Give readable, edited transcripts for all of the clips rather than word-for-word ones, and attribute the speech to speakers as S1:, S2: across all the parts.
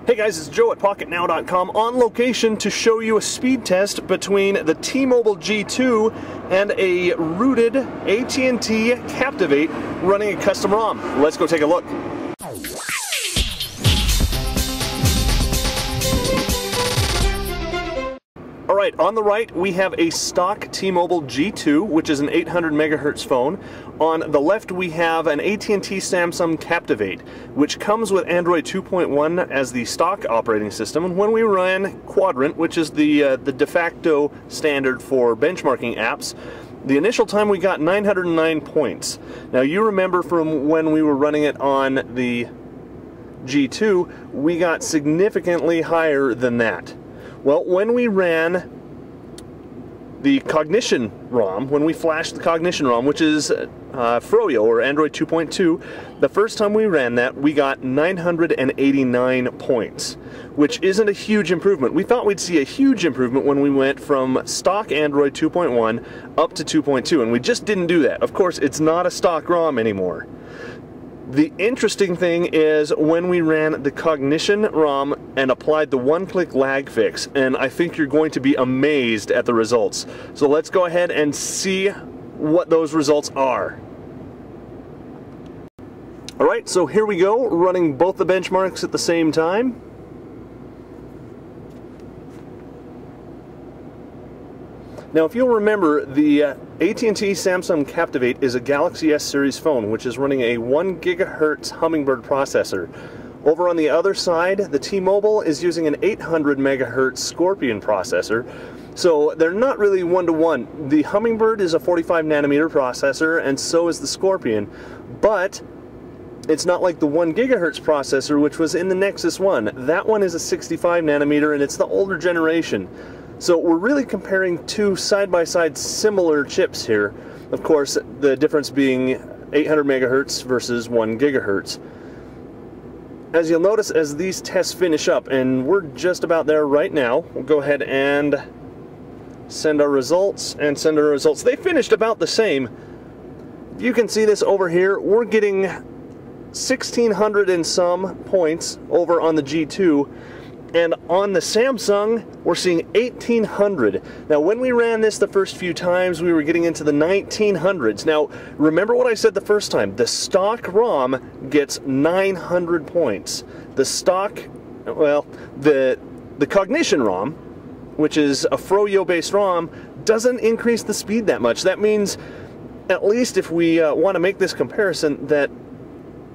S1: Hey guys, it's Joe at Pocketnow.com on location to show you a speed test between the T-Mobile G2 and a rooted AT&T Captivate running a custom ROM. Let's go take a look. Alright, on the right we have a stock T-Mobile G2, which is an 800 megahertz phone. On the left we have an AT&T Samsung Captivate, which comes with Android 2.1 as the stock operating system. And when we ran Quadrant, which is the de facto standard for benchmarking apps, the initial time we got 909 points. Now you remember from when we were running it on the G2, we got significantly higher than that. Well, when we ran the Cognition ROM, when we flashed the Cognition ROM, which is Froyo or Android 2.2, the first time we ran that, we got 989 points, which isn't a huge improvement. We thought we'd see a huge improvement when we went from stock Android 2.1 up to 2.2, and we just didn't do that. Of course, it's not a stock ROM anymore. The interesting thing is when we ran the Cognition ROM and applied the one-click lag fix, and I think you're going to be amazed at the results. So let's go ahead and see what those results are. Alright, so here we go, running both the benchmarks at the same time. Now, if you'll remember, the AT&T Samsung Captivate is a Galaxy S series phone, which is running a 1 gigahertz Hummingbird processor. Over on the other side, the T-Mobile is using an 800 megahertz Scorpion processor. So they're not really one-to-one. The Hummingbird is a 45 nanometer processor, and so is the Scorpion. But it's not like the 1 gigahertz processor, which was in the Nexus 1. That one is a 65 nanometer, and it's the older generation. So we're really comparing two side-by-side similar chips here. Of course, the difference being 800 megahertz versus 1 gigahertz. As you'll notice, as these tests finish up, and we're just about there right now, we'll go ahead and send our results, They finished about the same. You can see this over here. We're getting 1,600 and some points over on the G2. And on the Samsung, we're seeing 1,800. Now, when we ran this the first few times, we were getting into the 1900s. Now, remember what I said the first time. The stock ROM gets 900 points. The stock, well, the Cognition ROM, which is a Froyo-based ROM, doesn't increase the speed that much. That means, at least if we want to make this comparison, that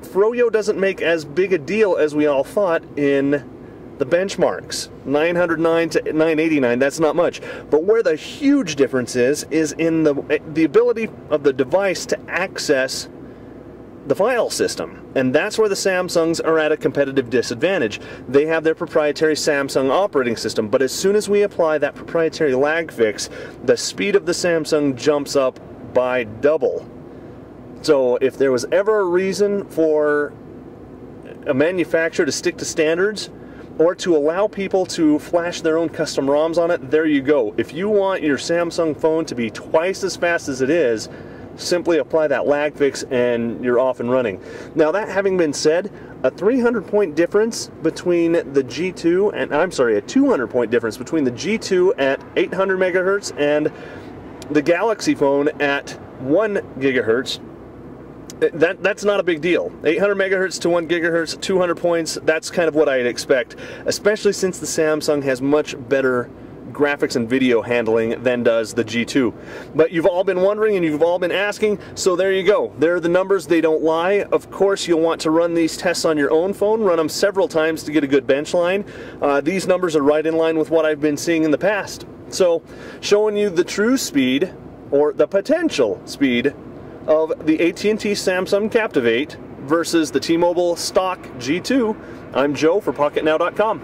S1: Froyo doesn't make as big a deal as we all thought in the benchmarks. 909 to 989, that's not much. But where the huge difference is in the ability of the device to access the file system. And that's where the Samsungs are at a competitive disadvantage. They have their proprietary Samsung operating system, but as soon as we apply that proprietary lag fix, the speed of the Samsung jumps up by double. So if there was ever a reason for a manufacturer to stick to standards, or to allow people to flash their own custom ROMs on it, there you go. If you want your Samsung phone to be twice as fast as it is, simply apply that lag fix and you're off and running. Now, that having been said, a 300-point difference between the G2 and, a 200-point difference between the G2 at 800 megahertz and the Galaxy phone at 1 gigahertz, that's not a big deal. 800 megahertz to 1 gigahertz, 200 points, that's kind of what I'd expect, especially since the Samsung has much better graphics and video handling than does the G2. But you've all been wondering and you've all been asking, so there you go. There are the numbers, they don't lie. Of course, you'll want to run these tests on your own phone, run them several times to get a good bench line. These numbers are right in line with what I've been seeing in the past. So, showing you the true speed, or the potential speed, of the AT&T Samsung Captivate versus the T-Mobile stock G2. I'm Joe for Pocketnow.com.